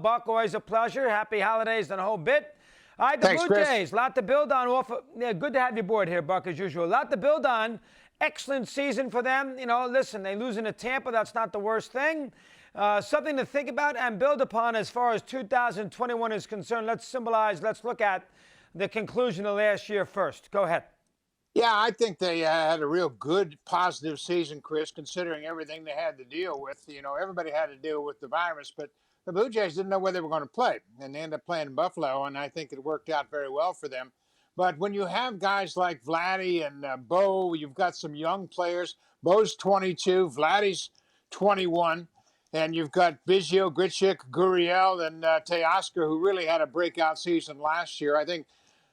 Buck, always a pleasure. Happy holidays and a whole bit. All right, the Thanks, Blue Chris. Jays, lot to build on. Good to have you aboard here, Buck, as usual. Lot to build on. Excellent season for them. Listen, they losing to Tampa. That's not the worst thing. Something to think about and build upon as far as 2021 is concerned. Let's look at the conclusion of last year first. Go ahead. Yeah, I think they had a real good, positive season, Chris, considering everything they had to deal with. Everybody had to deal with the virus, but the Blue Jays didn't know where they were going to play, and they ended up playing in Buffalo, and I think it worked out very well for them. But when you have guys like Vladdy and Bo, you've got some young players. Bo's 22, Vladdy's 21, and you've got Biggio, Grichuk, Gurriel, and Teoscar, who really had a breakout season last year. I think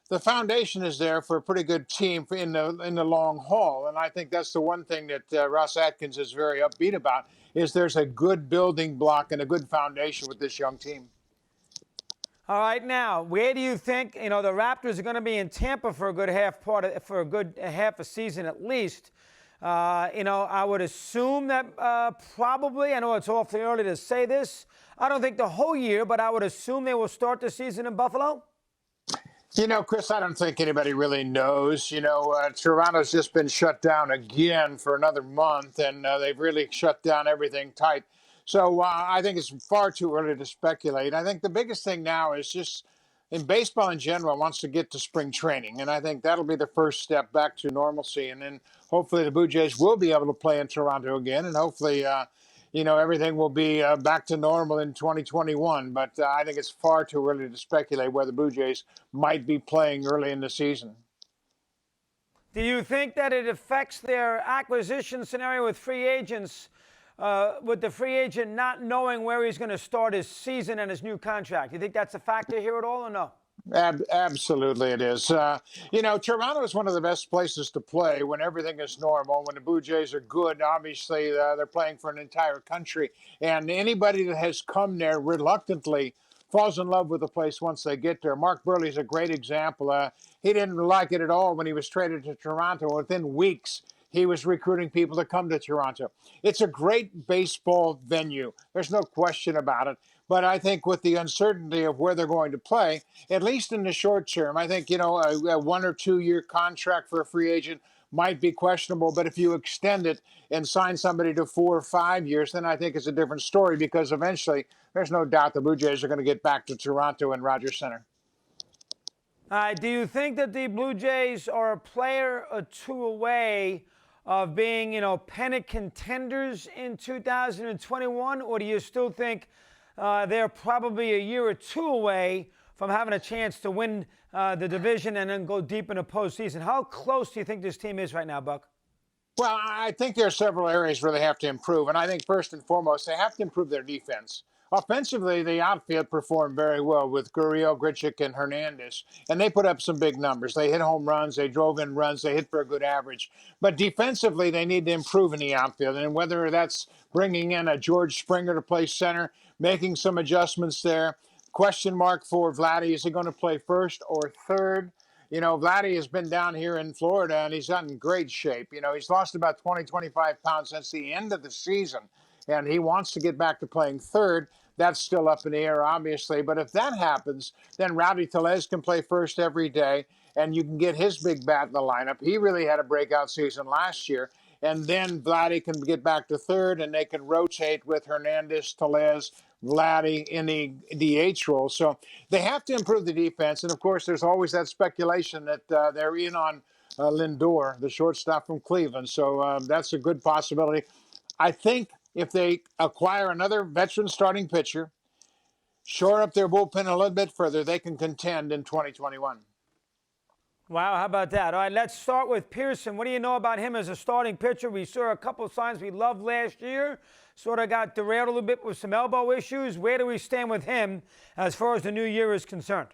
the foundation is there for a pretty good team in the long haul, and I think that's the one thing that Russ Atkins is very upbeat about is there's a good building block and a good foundation with this young team. All right, now, where do you think the Raptors are going to be in Tampa for a good half a season at least? I would assume that probably. I know it's awfully early to say this. I don't think the whole year, but I would assume they will start the season in Buffalo. Chris, I don't think anybody really knows. Toronto's just been shut down again for another month, and they've really shut down everything tight. So I think it's far too early to speculate. I think the biggest thing now is just in baseball in general wants to get to spring training, and I think that'll be the first step back to normalcy. And then hopefully the Blue Jays will be able to play in Toronto again, and hopefully everything will be back to normal in 2021. But I think it's far too early to speculate where the Blue Jays might be playing early in the season. Do you think that it affects their acquisition scenario with free agents, with the free agent not knowing where he's going to start his season and his new contract? Do you think that's a factor here at all or no? Absolutely, it is. Toronto is one of the best places to play when everything is normal. When the Blue Jays are good, obviously they're playing for an entire country. And anybody that has come there reluctantly falls in love with the place once they get there. Mark Burley's a great example. He didn't like it at all when he was traded to Toronto. Within weeks, he was recruiting people to come to Toronto. It's a great baseball venue. There's no question about it. But I think with the uncertainty of where they're going to play, at least in the short term, I think, a 1 or 2 year contract for a free agent might be questionable. But if you extend it and sign somebody to 4 or 5 years, then I think it's a different story because eventually there's no doubt the Blue Jays are going to get back to Toronto and Rogers Center. Do you think that the Blue Jays are a player or two away of being, pennant contenders in 2021? Or do you still think they're probably a year or two away from having a chance to win the division and then go deep in the postseason? How close do you think this team is right now, Buck? Well, I think there are several areas where they have to improve. And I think first and foremost, they have to improve their defense. Offensively, the outfield performed very well with Gurriel, Grichuk, and Hernandez, and they put up some big numbers. They hit home runs, they drove in runs, they hit for a good average. But defensively, they need to improve in the outfield, and whether that's bringing in a George Springer to play center, making some adjustments there. Question mark for Vladdy, is he going to play first or third? Vladdy has been down here in Florida, and he's gotten in great shape. He's lost about 20, 25 pounds since the end of the season, and he wants to get back to playing third. That's still up in the air, obviously. But if that happens, then Rowdy Tellez can play first every day, and you can get his big bat in the lineup. He really had a breakout season last year. And then Vladdy can get back to third, and they can rotate with Hernandez, Tellez, Vladdy in the DH role. So they have to improve the defense. And, of course, there's always that speculation that they're in on Lindor, the shortstop from Cleveland. So that's a good possibility. I think if they acquire another veteran starting pitcher, shore up their bullpen a little bit further, they can contend in 2021. Wow, how about that? All right, let's start with Pearson. What do you know about him as a starting pitcher? We saw a couple of signs we loved last year. Sort of got derailed a little bit with some elbow issues. Where do we stand with him as far as the new year is concerned?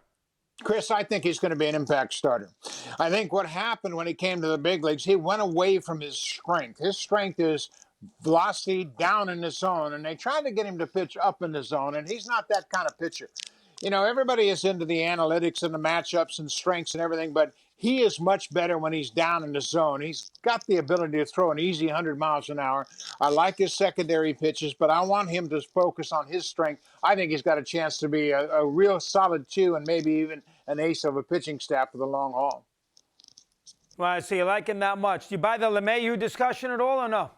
Chris, I think he's going to be an impact starter. I think what happened when he came to the big leagues, he went away from his strength. His strength is velocity down in the zone, and they tried to get him to pitch up in the zone, and he's not that kind of pitcher. Everybody is into the analytics and the matchups and strengths and everything, but He is much better when he's down in the zone. He's got the ability to throw an easy 100 miles an hour. I like his secondary pitches, but I want him to focus on his strength. I think he's got a chance to be a real solid 2 and maybe even an ace of a pitching staff for the long haul. Well, I see you like him that much. Do you buy the LeMahieu discussion at all or no?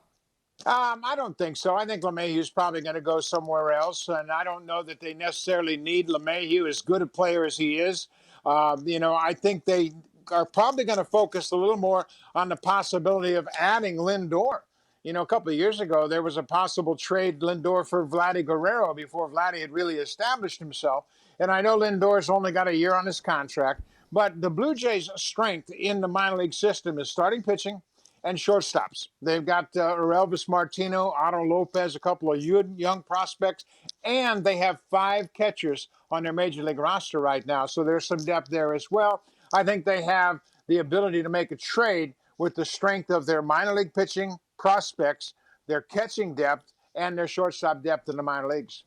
I don't think so. I think LeMahieu's probably going to go somewhere else, and I don't know that they necessarily need LeMahieu, as good a player as he is. I think they are probably going to focus a little more on the possibility of adding Lindor. A couple of years ago, there was a possible trade Lindor for Vladdy Guerrero before Vladdy had really established himself. And I know Lindor's only got a year on his contract, but the Blue Jays' strength in the minor league system is starting pitching and shortstops. They've got Elvis Martino, Otto Lopez, a couple of young prospects, and they have 5 catchers on their major league roster right now. So there's some depth there as well. I think they have the ability to make a trade with the strength of their minor league pitching prospects, their catching depth, and their shortstop depth in the minor leagues.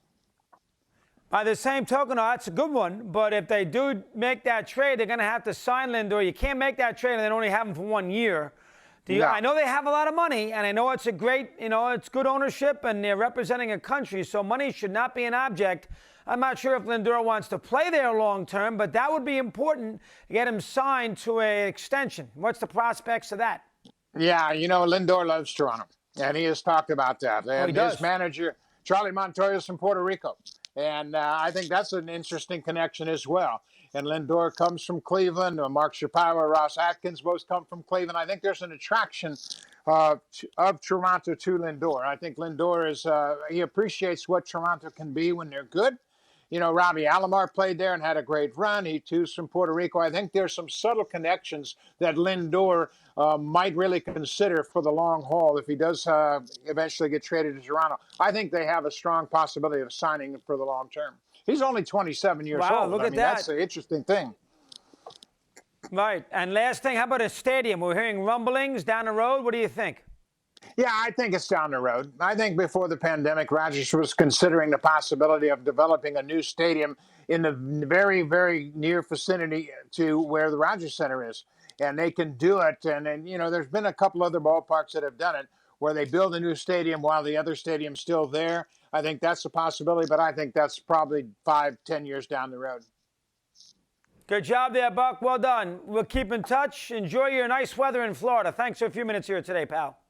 By the same token, that's a good one. But if they do make that trade, they're going to have to sign Lindor. You can't make that trade and then only have him for 1 year. No. I know they have a lot of money, and I know it's a great, it's good ownership, and they're representing a country, so money should not be an object. I'm not sure if Lindor wants to play there long term, but that would be important to get him signed to an extension. What's the prospects of that? Yeah, Lindor loves Toronto, and he has talked about that. And his manager, Charlie Montoya, is from Puerto Rico, and I think that's an interesting connection as well. And Lindor comes from Cleveland. Mark Shapiro, Ross Atkins both come from Cleveland. I think there's an attraction of Toronto to Lindor. I think Lindor he appreciates what Toronto can be when they're good. Robbie Alomar played there and had a great run. He too's from Puerto Rico. I think there's some subtle connections that Lindor might really consider for the long haul if he does eventually get traded to Toronto. I think they have a strong possibility of signing him for the long term. He's only 27 years old. Wow, look at that. That's an interesting thing. Right. And last thing, how about a stadium? We're hearing rumblings down the road. What do you think? Yeah, I think it's down the road. I think before the pandemic, Rogers was considering the possibility of developing a new stadium in the very, very near vicinity to where the Rogers Center is. And they can do it. And there's been a couple other ballparks that have done it, where they build a new stadium while the other stadium's still there. I think that's a possibility, but I think that's probably 5-10 years down the road. Good job there, Buck. Well done. We'll keep in touch. Enjoy your nice weather in Florida. Thanks for a few minutes here today, pal.